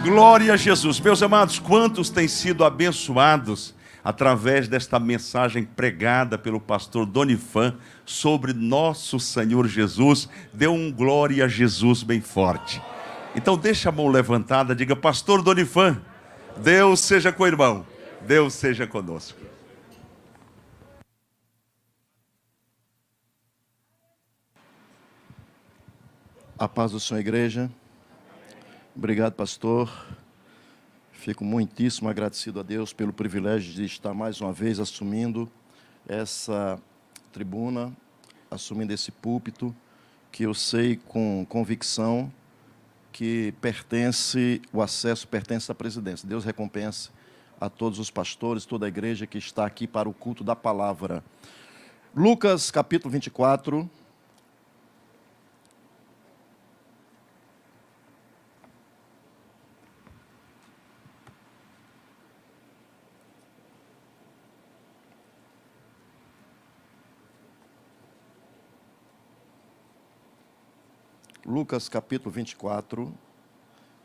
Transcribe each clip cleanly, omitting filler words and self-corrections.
Glória a Jesus. Meus amados, quantos têm sido abençoados através desta mensagem pregada pelo pastor Donifan sobre nosso Senhor Jesus? Dê um glória a Jesus bem forte. Então deixa a mão levantada, diga: pastor Donifan, Deus seja com o irmão, Deus seja conosco. A paz do Senhor, igreja. Obrigado, pastor. Fico muitíssimo agradecido a Deus pelo privilégio de estar mais uma vez assumindo essa tribuna, assumindo esse púlpito, que eu sei com convicção que o acesso pertence à presidência. Deus recompense a todos os pastores, toda a igreja que está aqui para o culto da palavra. Lucas, capítulo 24. Lucas capítulo 24,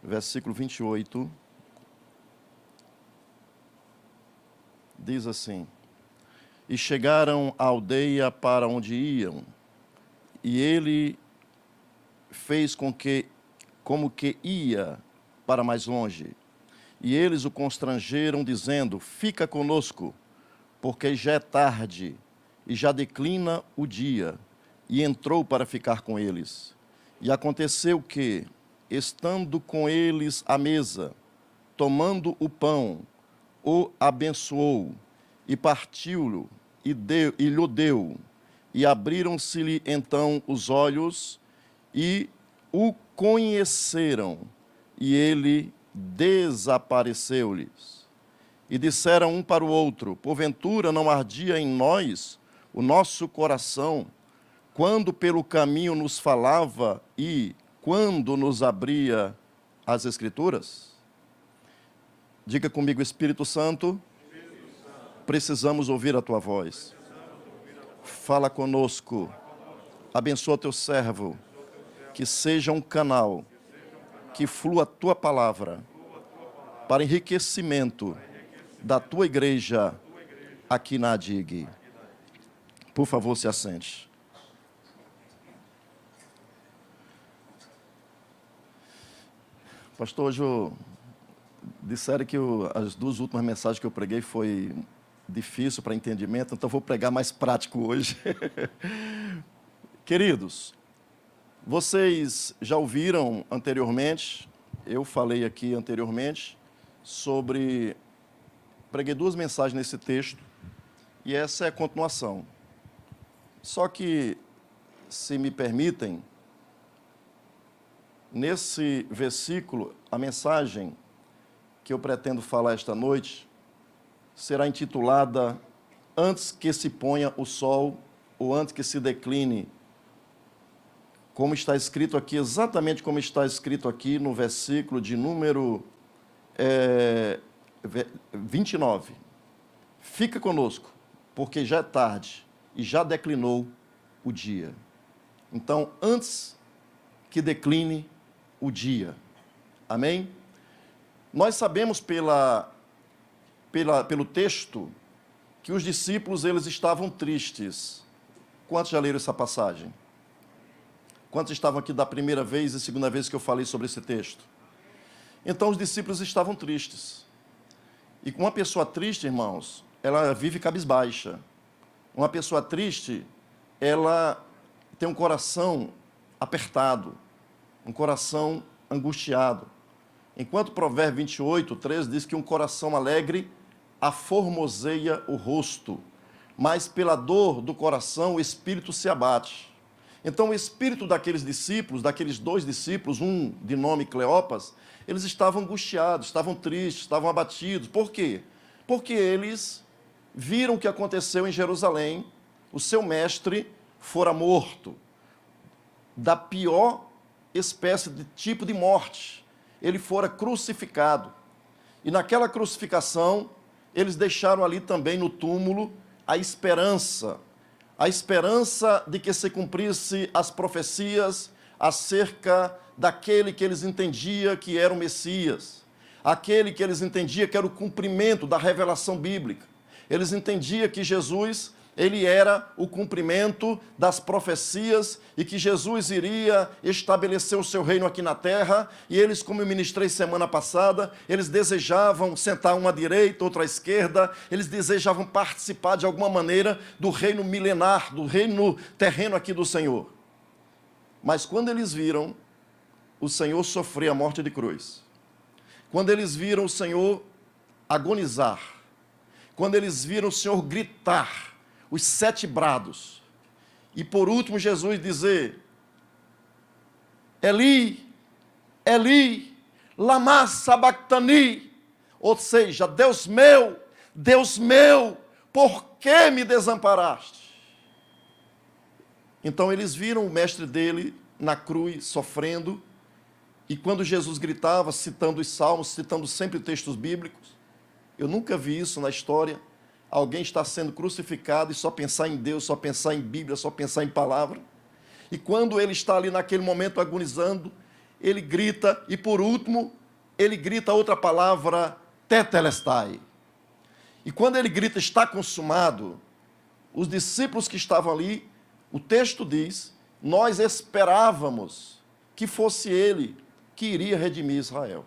versículo 28, diz assim: E chegaram à aldeia para onde iam, e ele fez como que ia para mais longe. E eles o constrangeram, dizendo: Fica conosco, porque já é tarde, e já declina o dia. E entrou para ficar com eles. E aconteceu que, estando com eles à mesa, tomando o pão, o abençoou, e partiu-lo, e lhe deu. E abriram-se-lhe então os olhos, e o conheceram, e ele desapareceu-lhes. E disseram um para o outro: Porventura não ardia em nós o nosso coração, quando pelo caminho nos falava e quando nos abria as Escrituras? Diga comigo: Espírito Santo, precisamos ouvir a Tua voz. Fala conosco, abençoa Teu servo, que seja um canal, que flua a Tua palavra, para enriquecimento da Tua igreja aqui na ADIG. Por favor, se assente. Pastor, hoje disseram que as duas últimas mensagens que eu preguei foi difícil para entendimento, então vou pregar mais prático hoje. Queridos, vocês já ouviram anteriormente, eu falei aqui anteriormente, preguei duas mensagens nesse texto, e essa é a continuação. Só que, se me permitem, nesse versículo, a mensagem que eu pretendo falar esta noite será intitulada Antes que se ponha o sol ou antes que se decline, como está escrito aqui, exatamente como está escrito aqui no versículo de número 29. Fica conosco, porque já é tarde e já declinou o dia. Então, antes que decline o dia. Amém? Nós sabemos pelo texto que os discípulos eles estavam tristes. Quantos já leram essa passagem? Quantos estavam aqui da primeira vez e segunda vez que eu falei sobre esse texto? Então os discípulos estavam tristes. E uma pessoa triste, irmãos, ela vive cabisbaixa. Uma pessoa triste, ela tem um coração apertado, um coração angustiado. Enquanto Provérbio 28, 13 diz que um coração alegre aformoseia o rosto, mas pela dor do coração o espírito se abate. Então o espírito daqueles discípulos, daqueles dois discípulos, um de nome Cleopas, eles estavam angustiados, estavam tristes, estavam abatidos. Por quê? Porque eles viram o que aconteceu em Jerusalém. O seu mestre fora morto, da pior espécie de tipo de morte. Ele fora crucificado. E naquela crucificação, eles deixaram ali também no túmulo a esperança de que se cumprisse as profecias acerca daquele que eles entendiam que era o Messias. aquele que eles entendiam que era o cumprimento da revelação bíblica. Eles entendiam que Jesus, ele era o cumprimento das profecias e que Jesus iria estabelecer o seu reino aqui na terra. E eles, como eu ministrei semana passada, eles desejavam sentar uma à direita, outra à esquerda, eles desejavam participar de alguma maneira do reino milenar, do reino terreno aqui do Senhor. Mas quando eles viram o Senhor sofrer a morte de cruz, quando eles viram o Senhor agonizar, quando eles viram o Senhor gritar os 7 brados, e por último Jesus dizer: Eli, Eli, lama sabactani, ou seja, Deus meu, por que me desamparaste? Então eles viram o mestre dele na cruz sofrendo, e quando Jesus gritava, citando os salmos, citando sempre textos bíblicos, eu nunca vi isso na história. Alguém está sendo crucificado e só pensar em Deus, só pensar em Bíblia, só pensar em palavra. E quando ele está ali naquele momento agonizando, ele grita, e por último, ele grita outra palavra, tetelestai. E quando ele grita, está consumado, os discípulos que estavam ali, o texto diz, nós esperávamos que fosse ele que iria redimir Israel.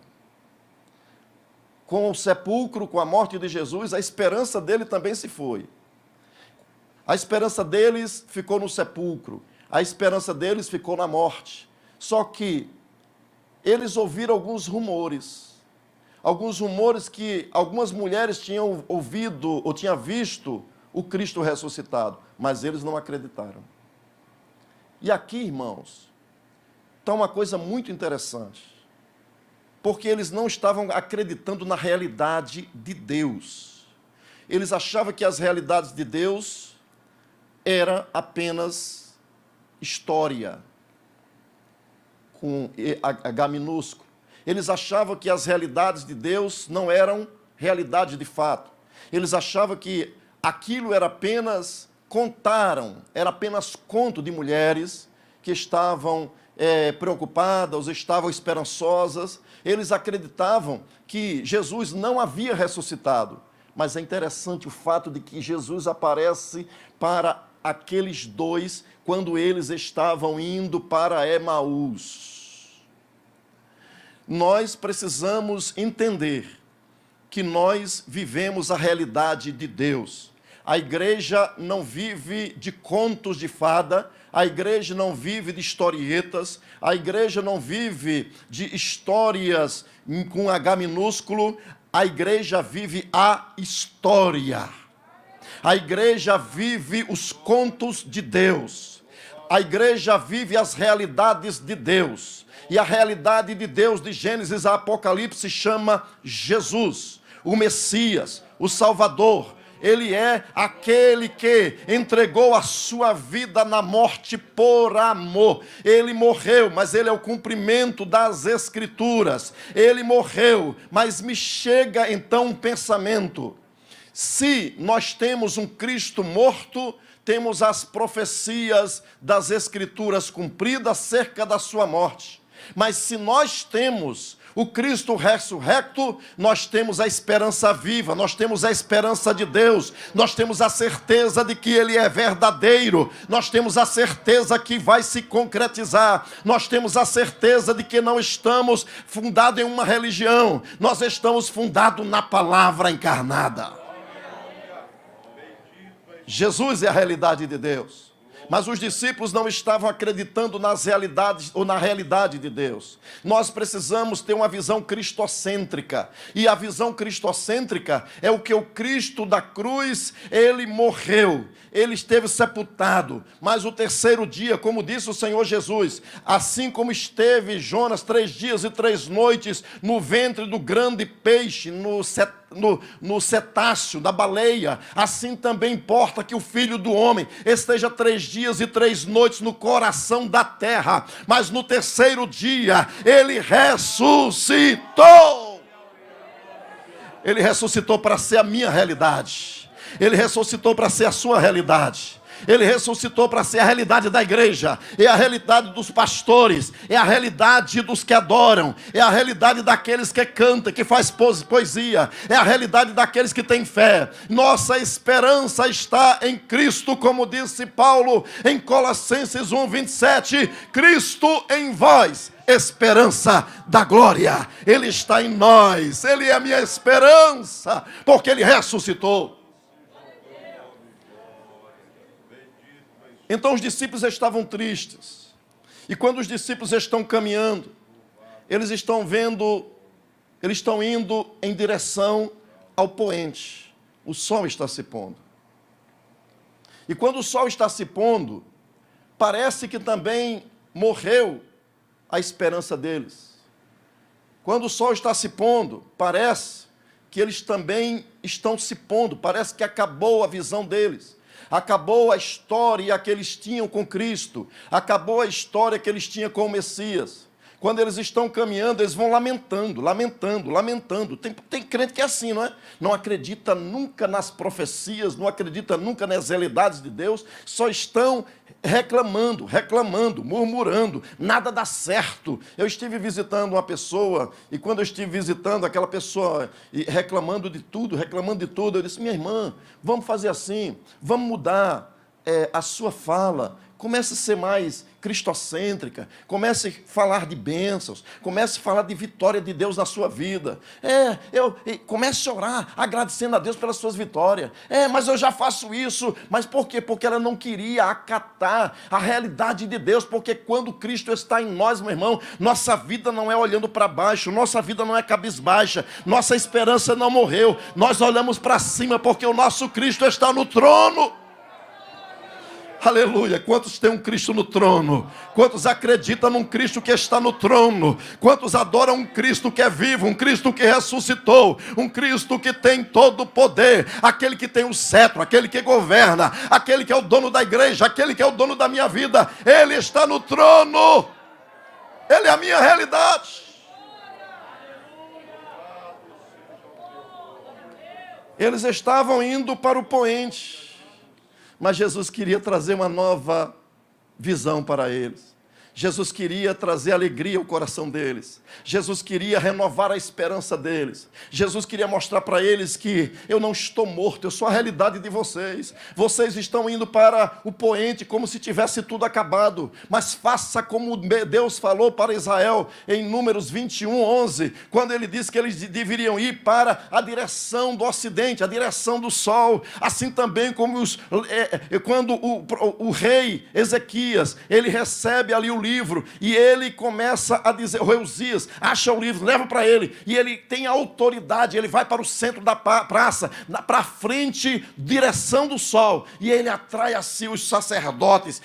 Com o sepulcro, com a morte de Jesus, a esperança dele também se foi. A esperança deles ficou no sepulcro, a esperança deles ficou na morte. Só que eles ouviram alguns rumores que algumas mulheres tinham ouvido ou tinham visto o Cristo ressuscitado, mas eles não acreditaram. E aqui, irmãos, está uma coisa muito interessante, porque eles não estavam acreditando na realidade de Deus. Eles achavam que as realidades de Deus era apenas história, com H minúsculo. Eles achavam que as realidades de Deus não eram realidade de fato. Eles achavam que aquilo era apenas era apenas conto de mulheres que estavam preocupadas, estavam esperançosas. Eles acreditavam que Jesus não havia ressuscitado. Mas é interessante o fato de que Jesus aparece para aqueles 2 quando eles estavam indo para Emaús. Nós precisamos entender que nós vivemos a realidade de Deus. A igreja não vive de contos de fada, a igreja não vive de historietas, a igreja não vive de histórias com H minúsculo, a igreja vive a história. A igreja vive os contos de Deus. A igreja vive as realidades de Deus. E a realidade de Deus de Gênesis a Apocalipse chama Jesus, o Messias, o Salvador. Ele é aquele que entregou a sua vida na morte por amor. Ele morreu, mas ele é o cumprimento das Escrituras. Ele morreu, mas me chega então um pensamento. Se nós temos um Cristo morto, temos as profecias das Escrituras cumpridas acerca da sua morte. Mas se nós temos o Cristo ressurrecto, nós temos a esperança viva, nós temos a esperança de Deus, nós temos a certeza de que Ele é verdadeiro, nós temos a certeza que vai se concretizar, nós temos a certeza de que não estamos fundados em uma religião, nós estamos fundados na palavra encarnada. Jesus é a realidade de Deus. Mas os discípulos não estavam acreditando nas realidades ou na realidade de Deus. Nós precisamos ter uma visão cristocêntrica. E a visão cristocêntrica é o que o Cristo da cruz, ele morreu. Ele esteve sepultado. Mas o terceiro dia, como disse o Senhor Jesus, assim como esteve Jonas 3 dias e 3 noites no ventre do grande peixe, no cetáceo, da baleia, assim também importa que o Filho do Homem esteja 3 dias e 3 noites no coração da terra, mas no terceiro dia ele ressuscitou. Ele ressuscitou para ser a minha realidade, ele ressuscitou para ser a sua realidade. Ele ressuscitou para ser a realidade da igreja, é a realidade dos pastores, é a realidade dos que adoram, é a realidade daqueles que cantam, que faz poesia, é a realidade daqueles que têm fé. Nossa esperança está em Cristo, como disse Paulo em Colossenses 1:27, Cristo em vós, esperança da glória. Ele está em nós, Ele é a minha esperança, porque Ele ressuscitou. Então os discípulos estavam tristes, e quando os discípulos estão caminhando, eles estão indo em direção ao poente. O sol está se pondo. E quando o sol está se pondo, parece que também morreu a esperança deles. Quando o sol está se pondo, parece que eles também estão se pondo, parece que acabou a visão deles, acabou a história que eles tinham com Cristo, acabou a história que eles tinham com o Messias. Quando eles estão caminhando, eles vão lamentando. Tem crente que é assim, não é? Não acredita nunca nas profecias, não acredita nunca nas realidades de Deus, só estão reclamando, murmurando, nada dá certo. Eu estive visitando uma pessoa, e quando eu estive visitando aquela pessoa, reclamando de tudo, eu disse: minha irmã, vamos fazer assim, vamos mudar a sua fala, comece a ser mais cristocêntrica, comece a falar de bênçãos, comece a falar de vitória de Deus na sua vida. Comece a orar, agradecendo a Deus pelas suas vitórias. Mas eu já faço isso. Mas por quê? Porque ela não queria acatar a realidade de Deus, porque quando Cristo está em nós, meu irmão, nossa vida não é olhando para baixo, nossa vida não é cabisbaixa, nossa esperança não morreu, nós olhamos para cima, porque o nosso Cristo está no trono. Aleluia, quantos têm um Cristo no trono? Quantos acreditam num Cristo que está no trono? Quantos adoram um Cristo que é vivo, um Cristo que ressuscitou, um Cristo que tem todo o poder, aquele que tem o cetro, aquele que governa, aquele que é o dono da igreja, aquele que é o dono da minha vida? Ele está no trono, Ele é a minha realidade. Eles estavam indo para o poente, mas Jesus queria trazer uma nova visão para eles. Jesus queria trazer alegria ao coração deles. Jesus queria renovar a esperança deles. Jesus queria mostrar para eles que eu não estou morto, eu sou a realidade de vocês. Vocês estão indo para o poente como se tivesse tudo acabado. Mas faça como Deus falou para Israel em Números 21:11, quando ele disse que eles deveriam ir para a direção do ocidente, a direção do sol. Assim também como quando o rei Ezequias, ele recebe ali o livro, e ele começa a dizer, o Eusias acha o livro, leva para ele, e ele tem autoridade, ele vai para o centro da praça, para a frente, direção do sol, e ele atrai a si os sacerdotes,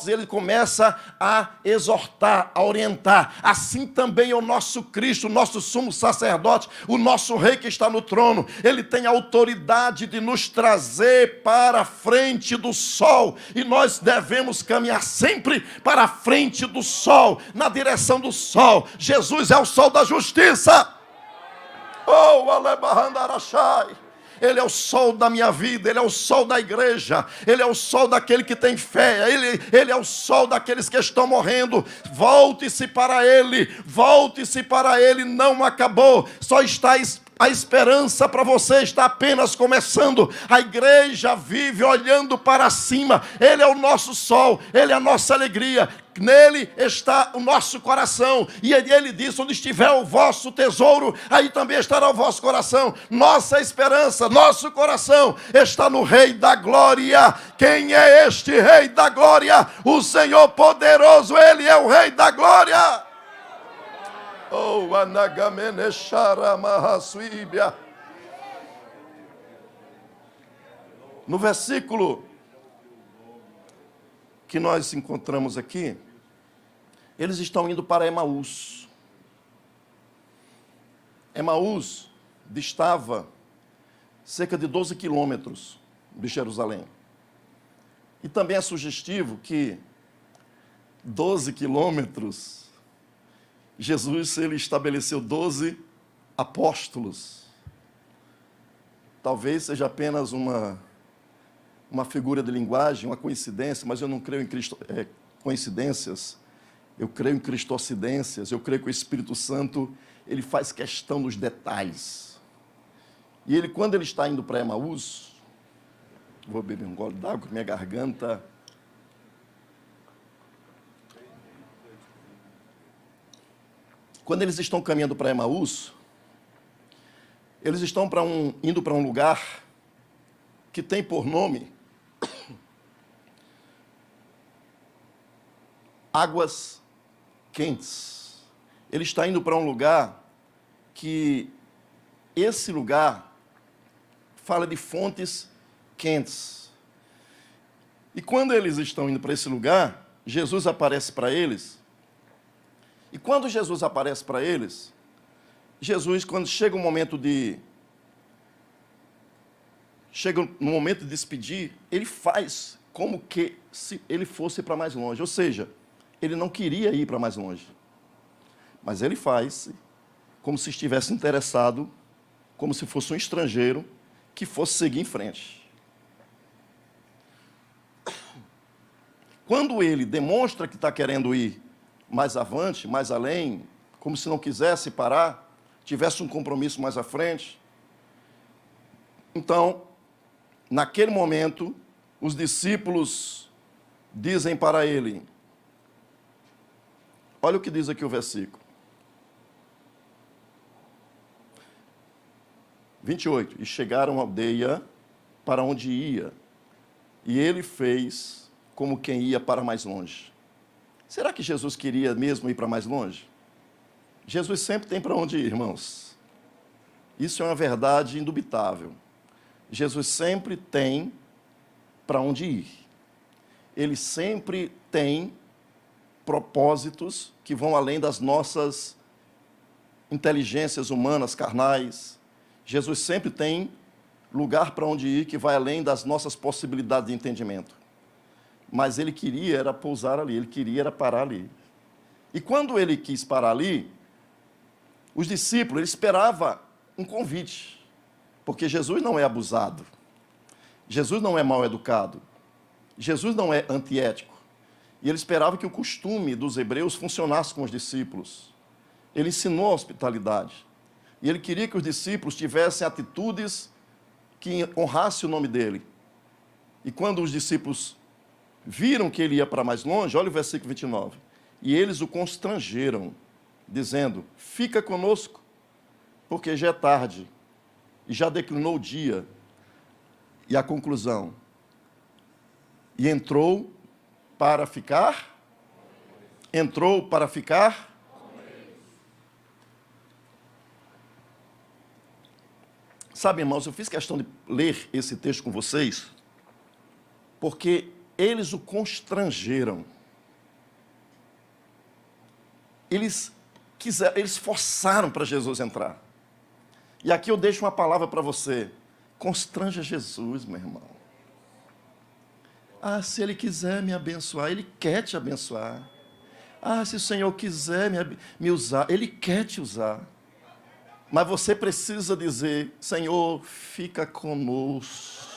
ele começa a exortar, a orientar. Assim também é o nosso Cristo, o nosso sumo sacerdote, o nosso rei que está no trono, ele tem autoridade de nos trazer para a frente do sol, e nós devemos caminhar sempre para a frente do sol, na direção do sol. Jesus é o sol da justiça. Ele é o sol da minha vida, Ele é o sol da igreja, Ele é o sol daquele que tem fé, Ele é o sol daqueles que estão morrendo. Volte-se para Ele, não acabou, só está a esperança para você, está apenas começando. A igreja vive olhando para cima, Ele é o nosso sol, Ele é a nossa alegria. Nele está o nosso coração, e ele disse: onde estiver o vosso tesouro, aí também estará o vosso coração. Nossa esperança, nosso coração está no Rei da Glória. Quem é este Rei da Glória? O Senhor poderoso, Ele é o Rei da Glória. No versículo que nós encontramos aqui, eles estão indo para Emaús. Emaús distava cerca de 12 quilômetros de Jerusalém. E também é sugestivo que 12 quilômetros, Jesus ele estabeleceu 12 apóstolos. Talvez seja apenas uma uma figura de linguagem, uma coincidência, mas eu não creio em coincidências. Eu creio em cristocidências. Eu creio que o Espírito Santo, ele faz questão dos detalhes. E ele, quando ele está indo para Emaús, vou beber um gole d'água, minha garganta. Quando eles estão caminhando para Emaús, eles estão indo para um lugar que tem por nome Águas Quentes. Ele está indo para um lugar que esse lugar fala de fontes quentes. E quando eles estão indo para esse lugar, Jesus aparece para eles. E quando Jesus aparece para eles, Jesus, quando chega no momento de despedir, ele faz como que se ele fosse para mais longe. Ou seja, ele não queria ir para mais longe. Mas ele faz como se estivesse interessado, como se fosse um estrangeiro que fosse seguir em frente. Quando ele demonstra que está querendo ir mais avante, mais além, como se não quisesse parar, tivesse um compromisso mais à frente, então, naquele momento, os discípulos dizem para ele, olha o que diz aqui o versículo. 28. E chegaram à aldeia para onde ia, e ele fez como quem ia para mais longe. Será que Jesus queria mesmo ir para mais longe? Jesus sempre tem para onde ir, irmãos. Isso é uma verdade indubitável. Jesus sempre tem para onde ir. Ele sempre tem propósitos que vão além das nossas inteligências humanas, carnais. Jesus sempre tem lugar para onde ir que vai além das nossas possibilidades de entendimento. Mas ele queria era pousar ali, ele queria era parar ali. E quando ele quis parar ali, os discípulos, ele esperava um convite, porque Jesus não é abusado, Jesus não é mal educado, Jesus não é antiético. E ele esperava que o costume dos hebreus funcionasse com os discípulos. Ele ensinou a hospitalidade. E ele queria que os discípulos tivessem atitudes que honrassem o nome dele. E quando os discípulos viram que ele ia para mais longe, olha o versículo 29. E eles o constrangeram, dizendo, fica conosco, porque já é tarde, e já declinou o dia. E a conclusão, e entrou para ficar? Entrou para ficar? Sabe, irmãos, eu fiz questão de ler esse texto com vocês, porque eles o constrangeram. Eles forçaram para Jesus entrar. E aqui eu deixo uma palavra para você. Constranja Jesus, meu irmão. Ah, se Ele quiser me abençoar, Ele quer te abençoar. Ah, se o Senhor quiser me usar, Ele quer te usar. Mas você precisa dizer, Senhor, fica conosco.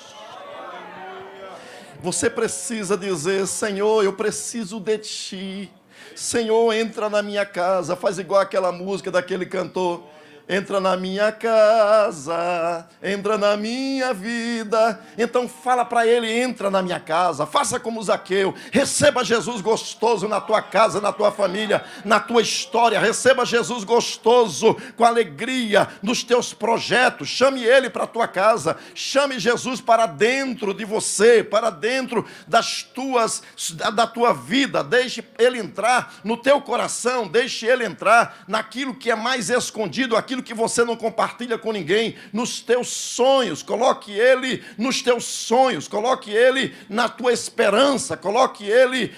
Você precisa dizer, Senhor, eu preciso de Ti. Senhor, entra na minha casa. Faz igual aquela música daquele cantor. Entra na minha casa, entra na minha vida. Então fala para ele, entra na minha casa. Faça como Zaqueu, receba Jesus gostoso na tua casa, na tua família, na tua história. Receba Jesus gostoso, com alegria, nos teus projetos. Chame ele para a tua casa. Chame Jesus para dentro de você, para dentro da tua vida. Deixe ele entrar no teu coração. Deixe ele entrar naquilo que é mais escondido, aquilo que você não compartilha com ninguém, nos teus sonhos. Coloque ele nos teus sonhos, coloque ele na tua esperança, coloque ele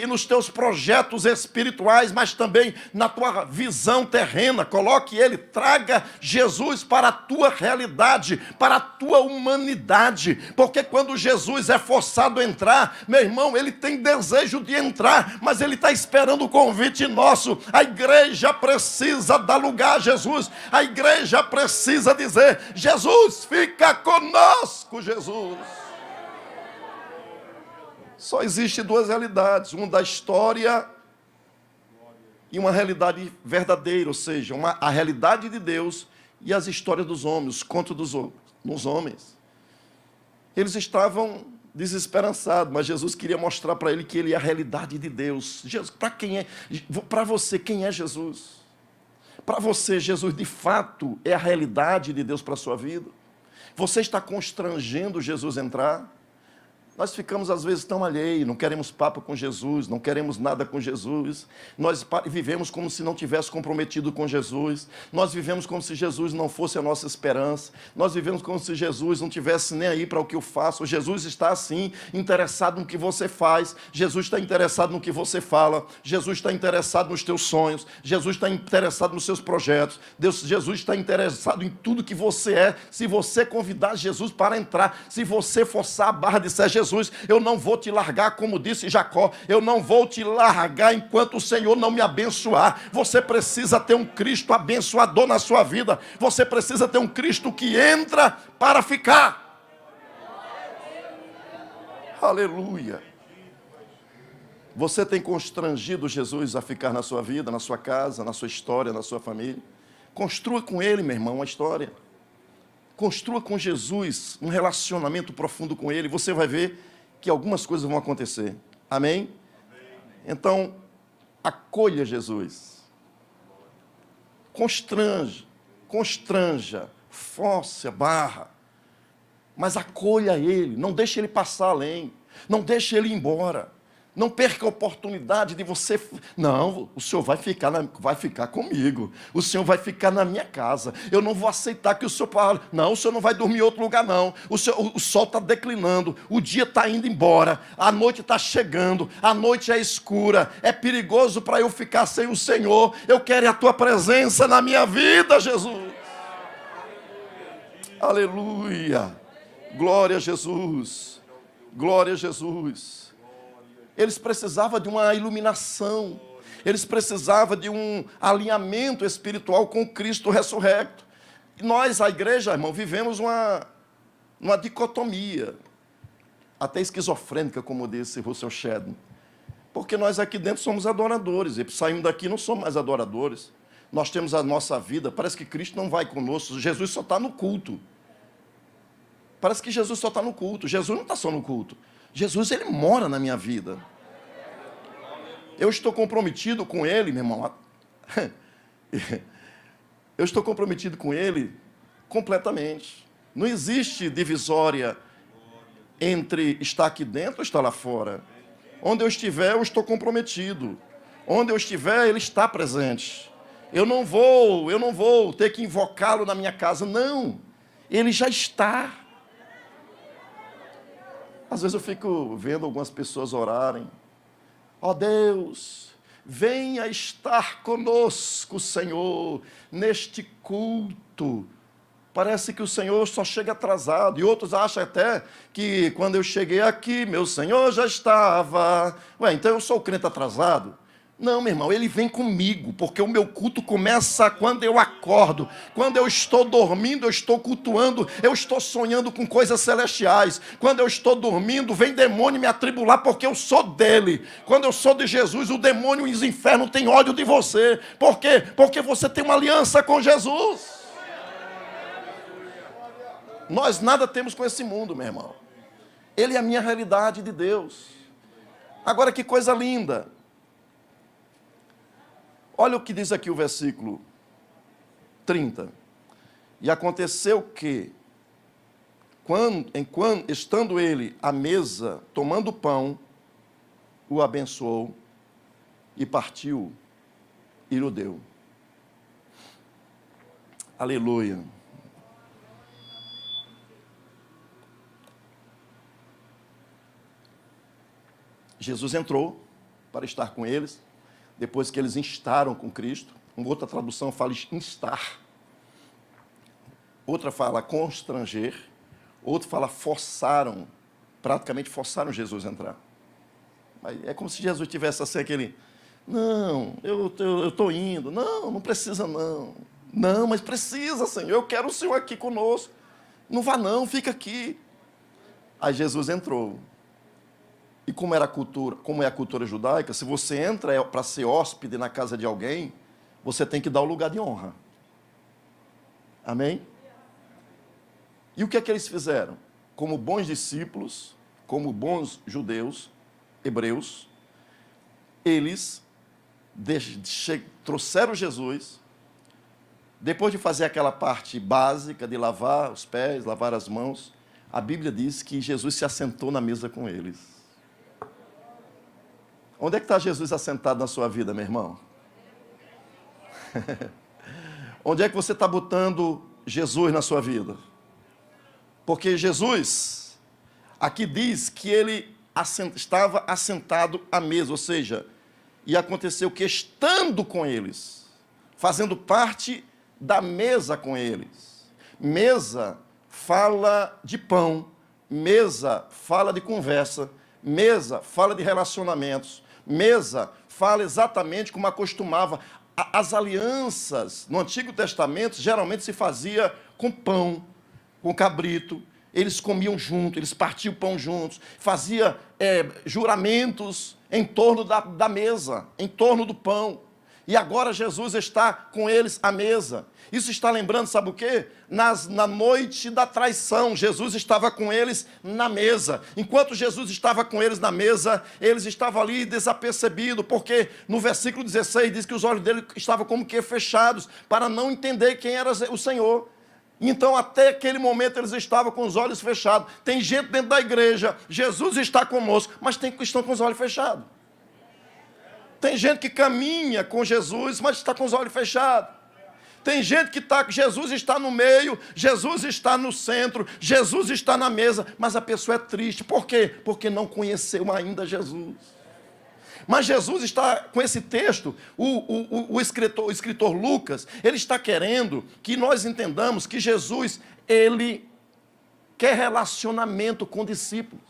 nos teus projetos espirituais, mas também na tua visão terrena. Coloque ele, traga Jesus para a tua realidade, para a tua humanidade, porque quando Jesus é forçado a entrar, meu irmão, ele tem desejo de entrar, mas ele está esperando o convite nosso. A igreja precisa dar lugar a Jesus. A igreja precisa dizer, Jesus, fica conosco, Jesus. Só existe duas realidades, uma da história e uma realidade verdadeira, ou seja, a realidade de Deus e as histórias dos homens, os contos dos homens. Eles estavam desesperançados, mas Jesus queria mostrar para ele que ele é a realidade de Deus. Para você, quem é Jesus? Para você, Jesus de fato é a realidade de Deus para a sua vida? Você está constrangendo Jesus a entrar? Nós ficamos, às vezes, tão alheios, não queremos papo com Jesus, não queremos nada com Jesus. Nós vivemos como se não tivesse comprometido com Jesus. Nós vivemos como se Jesus não fosse a nossa esperança. Nós vivemos como se Jesus não tivesse nem aí para o que eu faço. Jesus está, assim, interessado no que você faz. Jesus está interessado no que você fala. Jesus está interessado nos teus sonhos. Jesus está interessado nos seus projetos. Jesus está interessado em tudo que você é. Se você convidar Jesus para entrar, se você forçar a barra de ser Jesus, eu não vou te largar, como disse Jacó, eu não vou te largar enquanto o Senhor não me abençoar. Você precisa ter um Cristo abençoador na sua vida, você precisa ter um Cristo que entra para ficar. Aleluia. Você tem constrangido Jesus a ficar na sua vida, na sua casa, na sua história, na sua família? Construa com Ele, meu irmão, uma história. Construa com Jesus um relacionamento profundo com Ele. Você vai ver que algumas coisas vão acontecer. Amém? Então, acolha Jesus. Constranja, force a barra. Mas acolha Ele. Não deixe Ele passar além. Não deixe Ele ir embora. Não perca a oportunidade de você... Não, o Senhor vai ficar comigo. O Senhor vai ficar na minha casa. Eu não vou aceitar que o Senhor... Não, o Senhor não vai dormir em outro lugar, não. O sol está declinando. O dia está indo embora. A noite está chegando. A noite é escura. É perigoso para eu ficar sem o Senhor. Eu quero a Tua presença na minha vida, Jesus. Aleluia. Glória a Jesus. Glória a Jesus. Eles precisavam de uma iluminação, eles precisavam de um alinhamento espiritual com Cristo ressurrecto. E nós, a igreja, irmão, vivemos uma dicotomia, até esquizofrênica, como disse Russell Shedd. Porque nós aqui dentro somos adoradores, e saindo daqui não somos mais adoradores. Nós temos a nossa vida, parece que Cristo não vai conosco, Jesus só está no culto. Parece que Jesus só está no culto, Jesus não está só no culto. Jesus, Ele mora na minha vida. Eu estou comprometido com Ele, meu irmão. Eu estou comprometido com Ele completamente. Não existe divisória entre estar aqui dentro ou estar lá fora. Onde eu estiver, eu estou comprometido. Onde eu estiver, Ele está presente. Eu não vou ter que invocá-lo na minha casa. Não, Ele já está. Às vezes eu fico vendo algumas pessoas orarem. Ó Deus, venha estar conosco, Senhor, neste culto. Parece que o Senhor só chega atrasado. E outros acham até que quando eu cheguei aqui, meu Senhor já estava. Então eu sou o crente atrasado? Não, meu irmão, Ele vem comigo, porque o meu culto começa quando eu acordo. Quando eu estou dormindo, eu estou cultuando, eu estou sonhando com coisas celestiais. Quando eu estou dormindo, vem demônio me atribular, porque eu sou dele. Quando eu sou de Jesus, o demônio e os infernos têm ódio de você. Por quê? Porque você tem uma aliança com Jesus. Nós nada temos com esse mundo, meu irmão. Ele é a minha realidade de Deus. Agora, que coisa linda. Olha o que diz aqui o versículo 30. E aconteceu que, estando ele à mesa, tomando pão, o abençoou e partiu e lhe deu. Aleluia. Jesus entrou para estar com eles. Depois que eles instaram com Cristo, uma outra tradução fala instar, outra fala constranger, outra fala forçaram, praticamente forçaram Jesus a entrar. Mas é como se Jesus tivesse assim aquele, não, eu estou indo, não precisa não, não, mas precisa, Senhor, eu quero o Senhor aqui conosco, não vá não, fica aqui. Aí Jesus entrou, e como é a cultura judaica, se você entra para ser hóspede na casa de alguém, você tem que dar o lugar de honra. Amém? E o que é que eles fizeram? Como bons discípulos, como bons judeus, hebreus, eles trouxeram Jesus, depois de fazer aquela parte básica de lavar os pés, lavar as mãos, a Bíblia diz que Jesus se assentou na mesa com eles. Onde é que está Jesus assentado na sua vida, meu irmão? Onde é que você está botando Jesus na sua vida? Porque Jesus, aqui diz que ele estava assentado à mesa, ou seja, e aconteceu que estando com eles, fazendo parte da mesa com eles. Mesa fala de pão, mesa fala de conversa, mesa fala de relacionamentos, mesa fala exatamente como acostumava. As alianças no Antigo Testamento geralmente se fazia com pão, com cabrito. Eles comiam juntos, eles partiam o pão juntos, fazia juramentos em torno da mesa, em torno do pão. E agora Jesus está com eles à mesa. Isso está lembrando, sabe o quê? Na noite da traição, Jesus estava com eles na mesa. Enquanto Jesus estava com eles na mesa, eles estavam ali desapercebidos, porque no versículo 16 diz que os olhos dele estavam como que fechados, para não entender quem era o Senhor. Então, até aquele momento, eles estavam com os olhos fechados. Tem gente dentro da igreja, Jesus está conosco, mas tem que estão com os olhos fechados. Tem gente que caminha com Jesus, mas está com os olhos fechados. Tem gente que Jesus está no meio, Jesus está no centro, Jesus está na mesa, mas a pessoa é triste. Por quê? Porque não conheceu ainda Jesus. Mas Jesus está, com esse texto, o escritor Lucas, ele está querendo que nós entendamos que Jesus, ele quer relacionamento com discípulos.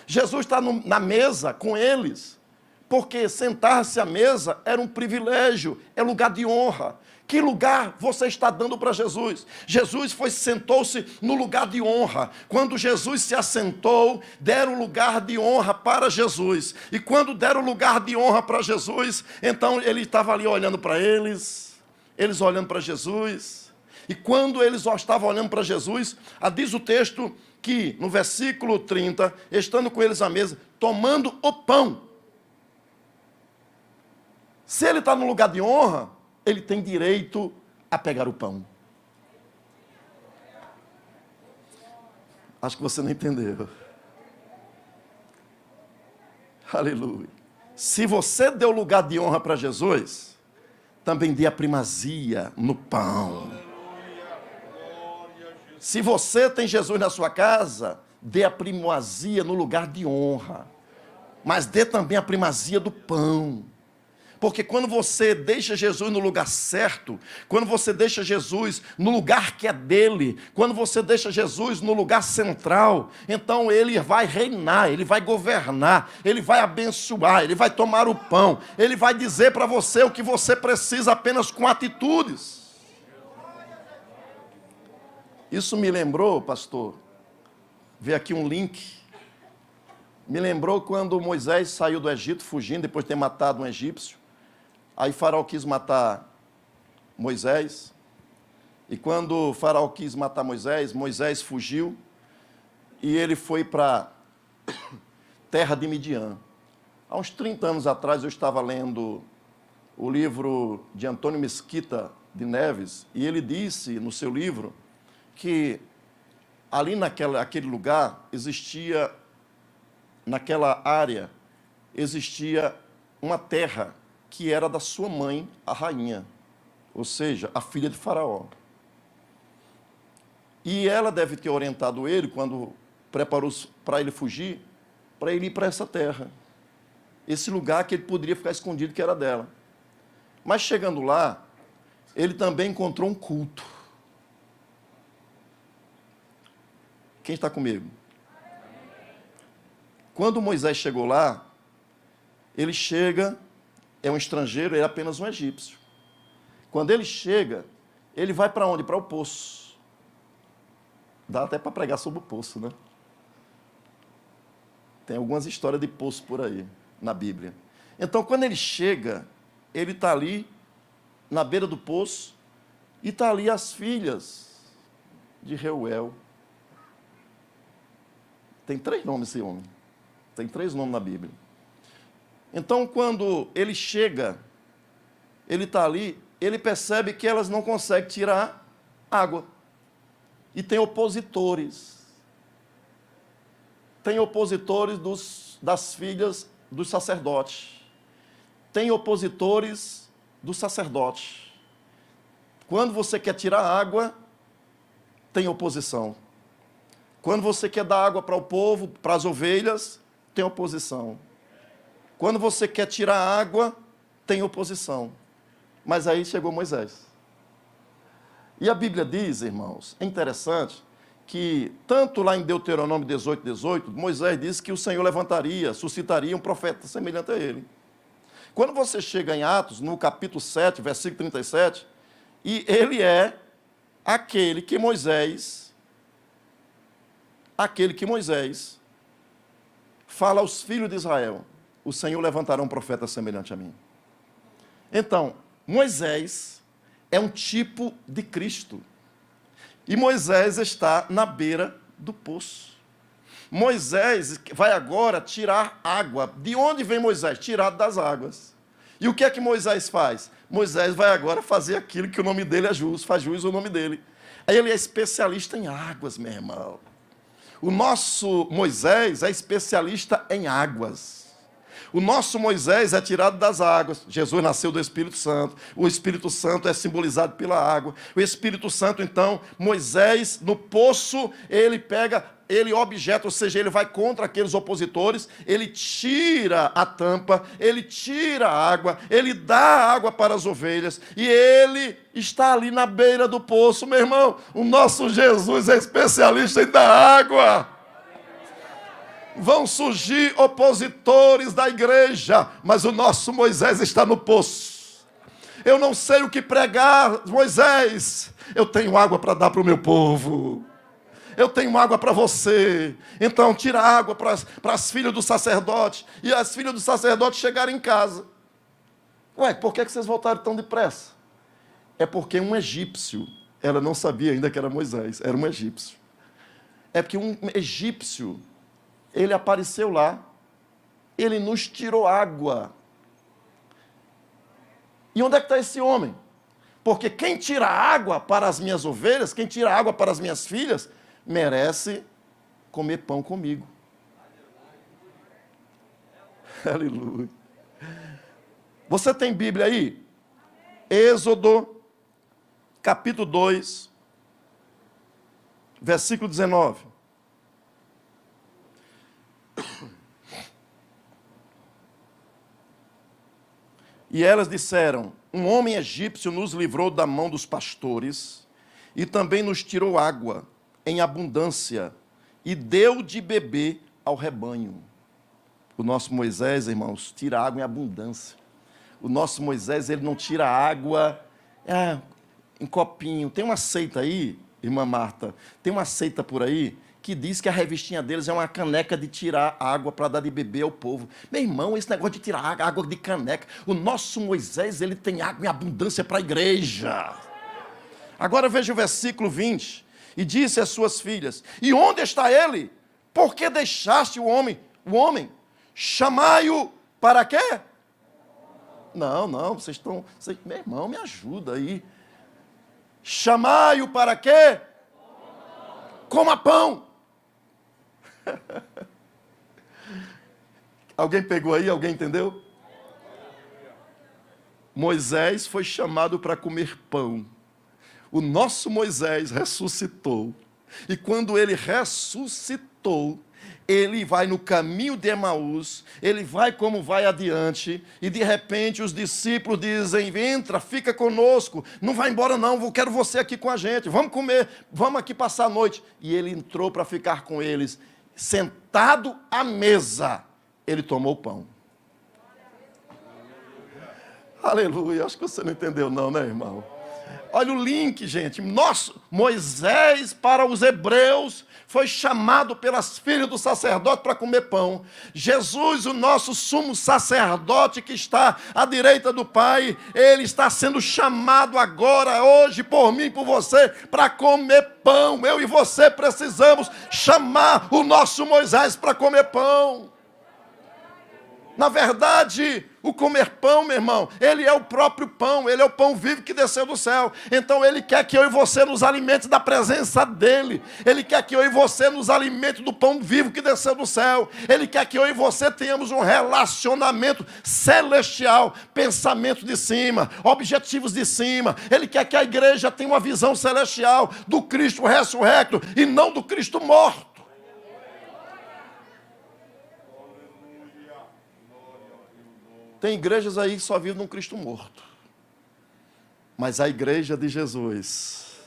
Jesus está na mesa com eles, porque sentar-se à mesa era um privilégio, é lugar de honra. Que lugar você está dando para Jesus? Jesus sentou-se no lugar de honra. Quando Jesus se assentou, deram lugar de honra para Jesus. E quando deram lugar de honra para Jesus, então ele estava ali olhando para eles olhando para Jesus. E quando eles estavam olhando para Jesus, diz o texto que, no versículo 30, estando com eles à mesa, tomando o pão. Se ele está no lugar de honra, ele tem direito a pegar o pão. Acho que você não entendeu. Aleluia. Se você deu lugar de honra para Jesus, também dê a primazia no pão. Se você tem Jesus na sua casa, dê a primazia no lugar de honra. Mas dê também a primazia do pão. Porque quando você deixa Jesus no lugar certo, quando você deixa Jesus no lugar que é dele, quando você deixa Jesus no lugar central, então ele vai reinar, ele vai governar, ele vai abençoar, ele vai tomar o pão, ele vai dizer para você o que você precisa apenas com atitudes. Isso me lembrou, pastor, ver aqui um link, me lembrou quando Moisés saiu do Egito fugindo, depois de ter matado um egípcio. Aí Faraó quis matar Moisés, e quando Faraó quis matar Moisés, Moisés fugiu, e ele foi para a terra de Midian. Há uns 30 anos atrás eu estava lendo o livro de Antônio Mesquita de Neves, e ele disse no seu livro que ali naquele lugar existia, naquela área, existia uma terra que era da sua mãe, a rainha, ou seja, a filha de Faraó. E ela deve ter orientado ele, quando preparou para ele fugir, para ele ir para essa terra. Esse lugar que ele poderia ficar escondido, que era dela. Mas chegando lá, ele também encontrou um culto. Quem está comigo? Quando Moisés chegou lá, ele chega... É um estrangeiro, ele é apenas um egípcio. Quando ele chega, ele vai para onde? Para o poço. Dá até para pregar sobre o poço, né? Tem algumas histórias de poço por aí, na Bíblia. Então, quando ele chega, ele está ali, na beira do poço, e está ali as filhas de Reuel. Tem 3 nomes esse homem. Tem 3 nomes na Bíblia. Então, quando ele chega, ele está ali, ele percebe que elas não conseguem tirar água. E tem opositores. Tem opositores das filhas dos sacerdotes. Tem opositores do sacerdote. Quando você quer tirar água, tem oposição. Quando você quer dar água para o povo, para as ovelhas, tem oposição. Quando você quer tirar água, tem oposição. Mas aí chegou Moisés. E a Bíblia diz, irmãos, é interessante, que tanto lá em Deuteronômio 18, Moisés disse que o Senhor levantaria, suscitaria um profeta semelhante a ele. Quando você chega em Atos, no capítulo 7, versículo 37, e ele é aquele que Moisés fala aos filhos de Israel, o Senhor levantará um profeta semelhante a mim. Então, Moisés é um tipo de Cristo. E Moisés está na beira do poço. Moisés vai agora tirar água. De onde vem Moisés? Tirado das águas. E o que é que Moisés faz? Moisés vai agora fazer aquilo que o nome dele é justo, faz jus o nome dele. Aí ele é especialista em águas, meu irmão. O nosso Moisés é especialista em águas. O nosso Moisés é tirado das águas. Jesus nasceu do Espírito Santo. O Espírito Santo é simbolizado pela água. O Espírito Santo, então, Moisés, no poço, ele objeta, ou seja, ele vai contra aqueles opositores, ele tira a tampa, ele tira a água, ele dá água para as ovelhas, e ele está ali na beira do poço, meu irmão. O nosso Jesus é especialista em dar água. Vão surgir opositores da igreja, mas o nosso Moisés está no poço. Eu não sei o que pregar, Moisés. Eu tenho água para dar para o meu povo. Eu tenho água para você. Então tira água para as filhas do sacerdote. E as filhas do sacerdote chegaram em casa. Ué, por que vocês voltaram tão depressa? É porque um egípcio, ela não sabia ainda que era Moisés, era um egípcio. É porque um egípcio, ele apareceu lá, ele nos tirou água. E onde é que está esse homem? Porque quem tira água para as minhas ovelhas, quem tira água para as minhas filhas, merece comer pão comigo. Aleluia. Você tem Bíblia aí? Êxodo, capítulo 2, versículo 19. E elas disseram: um homem egípcio nos livrou da mão dos pastores e também nos tirou água em abundância e deu de beber ao rebanho. O nosso Moisés, irmãos, tira água em abundância. O nosso Moisés, ele não tira água em copinho. Tem uma seita aí, irmã Marta, tem uma seita por aí que diz que a revistinha deles é uma caneca de tirar água para dar de beber ao povo. Meu irmão, esse negócio de tirar água de caneca. O nosso Moisés, ele tem água em abundância para a igreja. Agora veja o versículo 20. E disse às suas filhas: e onde está ele? Por que deixaste o homem? Chamai-o para quê? Não, meu irmão, me ajuda aí. Chamai-o para quê? Coma pão. Alguém pegou aí? Alguém entendeu? Moisés foi chamado para comer pão. O nosso Moisés ressuscitou. E quando ele ressuscitou, ele vai no caminho de Emaús, ele vai como vai adiante, e de repente os discípulos dizem: entra, fica conosco, não vai embora não, eu quero você aqui com a gente, vamos comer, vamos aqui passar a noite. E ele entrou para ficar com eles, sentado à mesa, ele tomou o pão. Aleluia, acho que você não entendeu não, né, irmão? Olha o link, gente. Moisés, para os hebreus, foi chamado pelas filhas do sacerdote para comer pão. Jesus, o nosso sumo sacerdote que está à direita do Pai, ele está sendo chamado agora, hoje, por mim e por você, para comer pão. Eu e você precisamos chamar o nosso Moisés para comer pão. Na verdade, o comer pão, meu irmão, ele é o próprio pão, ele é o pão vivo que desceu do céu. Então ele quer que eu e você nos alimente da presença dele. Ele quer que eu e você nos alimente do pão vivo que desceu do céu. Ele quer que eu e você tenhamos um relacionamento celestial, pensamento de cima, objetivos de cima. Ele quer que a igreja tenha uma visão celestial do Cristo ressurrecto e não do Cristo morto. Tem igrejas aí que só vivem num Cristo morto. Mas a igreja de Jesus,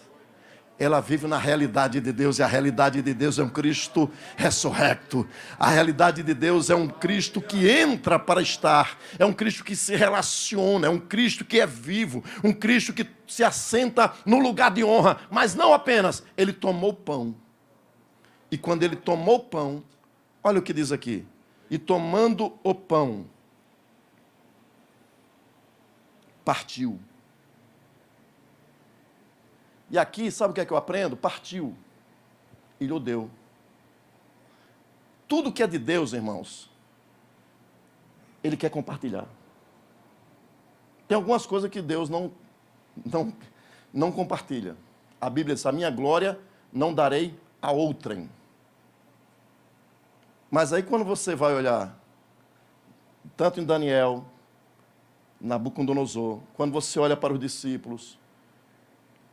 ela vive na realidade de Deus, e a realidade de Deus é um Cristo ressurrecto. A realidade de Deus é um Cristo que entra para estar, é um Cristo que se relaciona, é um Cristo que é vivo, um Cristo que se assenta no lugar de honra. Mas não apenas, ele tomou pão. E quando ele tomou pão, olha o que diz aqui: e tomando o pão, partiu. E aqui, sabe o que é que eu aprendo? Partiu. E lhe deu. Tudo que é de Deus, irmãos, ele quer compartilhar. Tem algumas coisas que Deus não compartilha. A Bíblia diz: a minha glória não darei a outrem. Mas aí quando você vai olhar, tanto em Daniel, Nabucodonosor, quando você olha para os discípulos,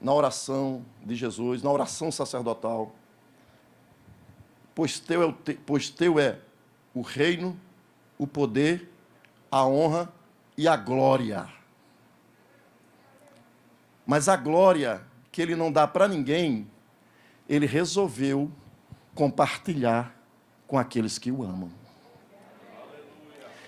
na oração de Jesus, na oração sacerdotal, pois teu é o reino, o poder, a honra e a glória. Mas a glória que ele não dá para ninguém, ele resolveu compartilhar com aqueles que o amam.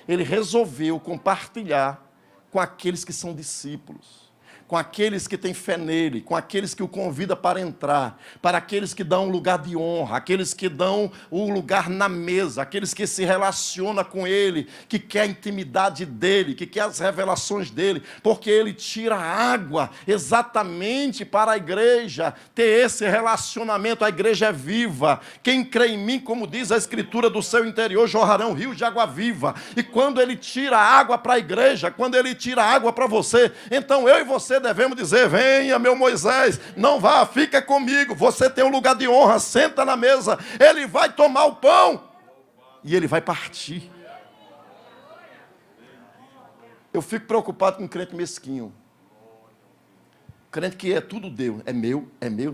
Ele resolveu compartilhar com aqueles que são discípulos, com aqueles que têm fé nele, com aqueles que o convida para entrar, para aqueles que dão um lugar de honra, aqueles que dão o lugar na mesa, aqueles que se relacionam com ele, que quer a intimidade dele, que quer as revelações dele, porque ele tira água exatamente para a igreja ter esse relacionamento. A igreja é viva. Quem crê em mim, como diz a Escritura, do seu interior jorrarão rios de água viva. E quando ele tira água para a igreja, quando ele tira água para você, então eu e você devemos dizer: venha, meu Moisés, não vá, fica comigo, você tem um lugar de honra, senta na mesa. Ele vai tomar o pão e ele vai partir. Eu fico preocupado com um crente mesquinho, crente que é tudo Deus, é meu,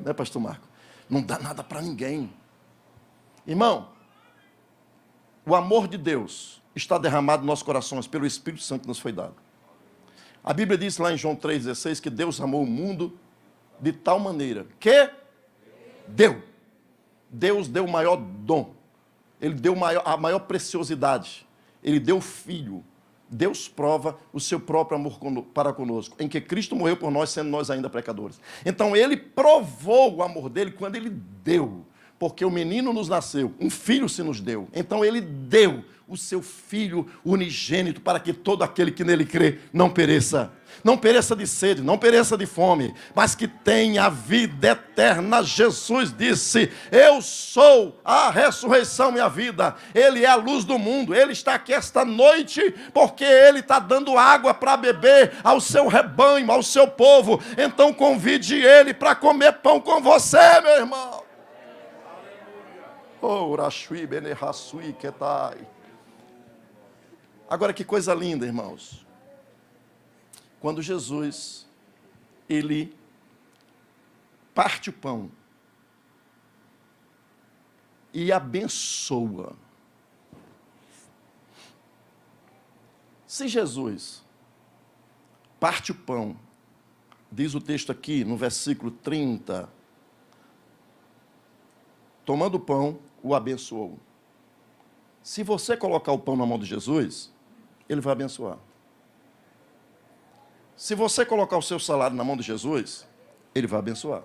né, pastor Marco? Não dá nada para ninguém. Irmão, o amor de Deus está derramado nos nossos corações pelo Espírito Santo que nos foi dado. A Bíblia diz lá em João 3,16 que Deus amou o mundo de tal maneira que Deus deu o maior dom, ele deu a maior preciosidade, ele deu o Filho. Deus prova o seu próprio amor para conosco, em que Cristo morreu por nós, sendo nós ainda pecadores. Então ele provou o amor dele quando ele deu, porque o menino nos nasceu, um filho se nos deu. Então ele deu o seu Filho unigênito para que todo aquele que nele crê não pereça de sede, não pereça de fome, mas que tenha a vida eterna. Jesus disse: eu sou a ressurreição e a vida. Ele é a luz do mundo. Ele está aqui esta noite porque ele está dando água para beber ao seu rebanho, ao seu povo. Então convide ele para comer pão com você, meu irmão. Agora, que coisa linda, irmãos. Quando Jesus, ele parte o pão e abençoa. Se Jesus parte o pão, diz o texto aqui no versículo 30, tomando o pão, o abençoou. Se você colocar o pão na mão de Jesus, ele vai abençoar. Se você colocar o seu salário na mão de Jesus, Ele vai abençoar.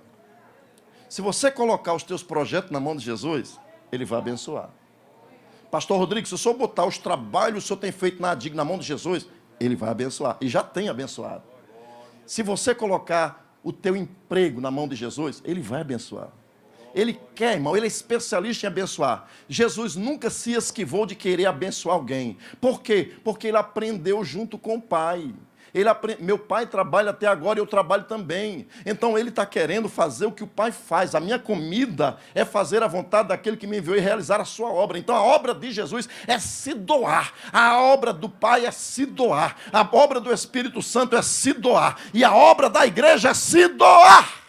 Se você colocar os teus projetos na mão de Jesus, Ele vai abençoar. Pastor Rodrigo, se o senhor botar os trabalhos que o senhor tem feito na ADIG na mão de Jesus, Ele vai abençoar. E já tem abençoado. Se você colocar o teu emprego na mão de Jesus, Ele vai abençoar. Ele quer, irmão, Ele é especialista em abençoar. Jesus nunca se esquivou de querer abençoar alguém. Por quê? Porque Ele aprendeu junto com o Pai. Meu Pai trabalha até agora e eu trabalho também. Então Ele está querendo fazer o que o Pai faz. A minha comida é fazer a vontade daquele que me enviou e realizar a sua obra. Então a obra de Jesus é se doar. A obra do Pai é se doar. A obra do Espírito Santo é se doar. E a obra da igreja é se doar.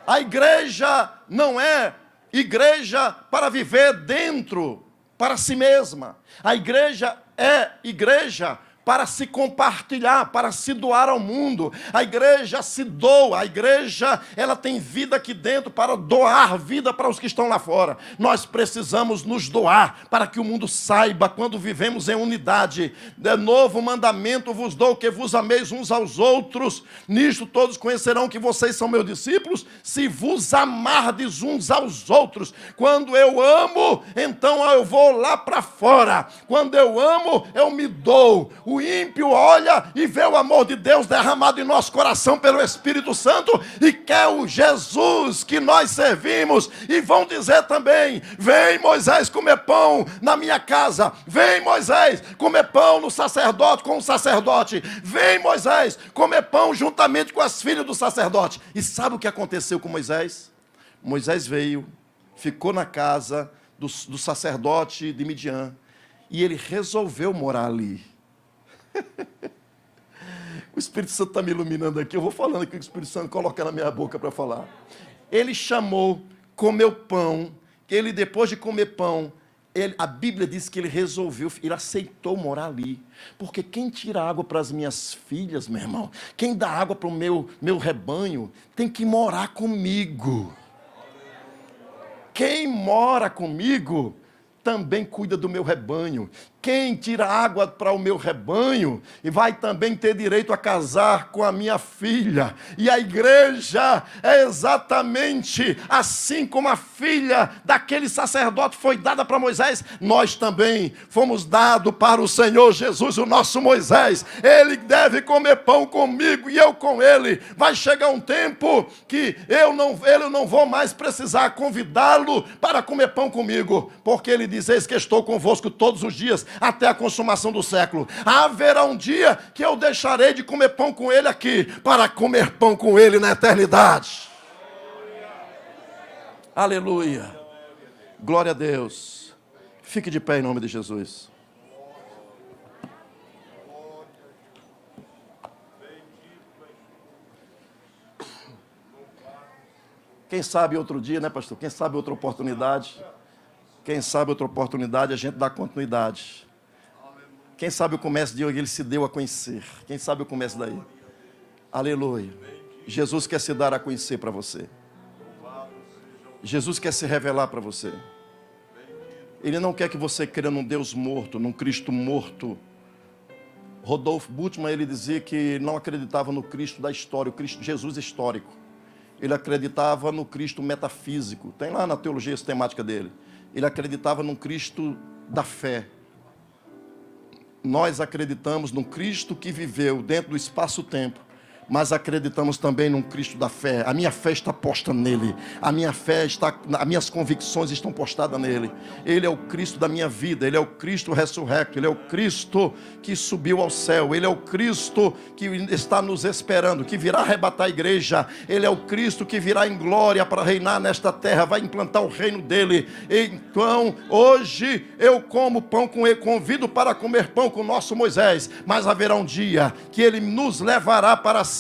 A igreja não é igreja para viver dentro, para si mesma. A igreja é igreja para se compartilhar, para se doar ao mundo. A igreja se doa, a igreja ela tem vida aqui dentro para doar vida para os que estão lá fora. Nós precisamos nos doar para que o mundo saiba quando vivemos em unidade. De novo mandamento vos dou, que vos ameis uns aos outros. Nisto todos conhecerão que vocês são meus discípulos, se vos amardes uns aos outros. Quando eu amo, então eu vou lá para fora. Quando eu amo, eu me dou. O ímpio olha e vê o amor de Deus derramado em nosso coração pelo Espírito Santo e quer o Jesus que nós servimos. E vão dizer também: vem Moisés comer pão na minha casa, vem Moisés comer pão no sacerdote com o sacerdote, vem Moisés comer pão juntamente com as filhas do sacerdote. E sabe o que aconteceu com Moisés? Moisés veio, ficou na casa do sacerdote de Midian e ele resolveu morar ali. O Espírito Santo está me iluminando aqui. Eu vou falando aqui, o Espírito Santo coloca na minha boca para falar. Ele chamou, comeu pão. Ele, depois de comer pão, a Bíblia diz que ele resolveu, ele aceitou morar ali. Porque quem tira água para as minhas filhas, meu irmão, quem dá água para o meu rebanho, tem que morar comigo. Quem mora comigo também cuida do meu rebanho. Quem tira água para o meu rebanho e vai também ter direito a casar com a minha filha. E a igreja é exatamente assim como a filha daquele sacerdote foi dada para Moisés. Nós também fomos dados para o Senhor Jesus, o nosso Moisés. Ele deve comer pão comigo e eu com ele. Vai chegar um tempo que eu não vou mais precisar convidá-lo para comer pão comigo, porque ele diz: eis que estou convosco todos os dias, até a consumação do século. Haverá um dia que eu deixarei de comer pão com ele aqui, para comer pão com ele na eternidade. Aleluia. Glória a Deus. Fique de pé em nome de Jesus. Quem sabe outro dia, né, pastor? Quem sabe outra oportunidade? Quem sabe outra oportunidade a gente dá continuidade. Quem sabe o comércio de hoje ele se deu a conhecer. Quem sabe o comércio daí. Aleluia. Jesus quer se dar a conhecer para você. Jesus quer se revelar para você. Ele não quer que você creia num Deus morto, num Cristo morto. Rodolfo Bultmann, ele dizia que não acreditava no Cristo da história, o Cristo Jesus histórico. Ele acreditava no Cristo metafísico. Tem lá na teologia sistemática dele. Ele acreditava num Cristo da fé. Nós acreditamos num Cristo que viveu dentro do espaço-tempo, mas acreditamos também num Cristo da fé. A minha fé está posta nele. A minha fé está, as minhas convicções estão postadas nele. Ele é o Cristo da minha vida. Ele é o Cristo ressurrecto. Ele é o Cristo que subiu ao céu. Ele é o Cristo que está nos esperando, que virá arrebatar a igreja. Ele é o Cristo que virá em glória para reinar nesta terra, vai implantar o reino dele. Então, hoje eu como pão com ele, convido para comer pão com o nosso Moisés, mas haverá um dia que ele nos levará para si.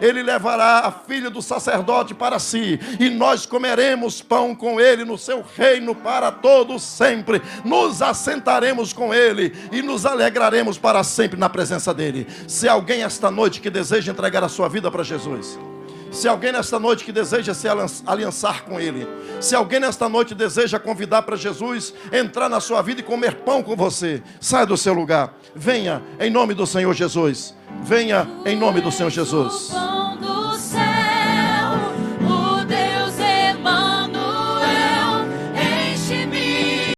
Ele levará a filha do sacerdote para si, e nós comeremos pão com ele no seu reino para todo sempre. Nos assentaremos com ele e nos alegraremos para sempre na presença dele. Se alguém esta noite que deseja entregar a sua vida para Jesus, se alguém nesta noite que deseja se aliançar com ele, se alguém nesta noite deseja convidar para Jesus entrar na sua vida e comer pão com você, saia do seu lugar, venha em nome do Senhor Jesus. Venha em nome do Senhor Jesus.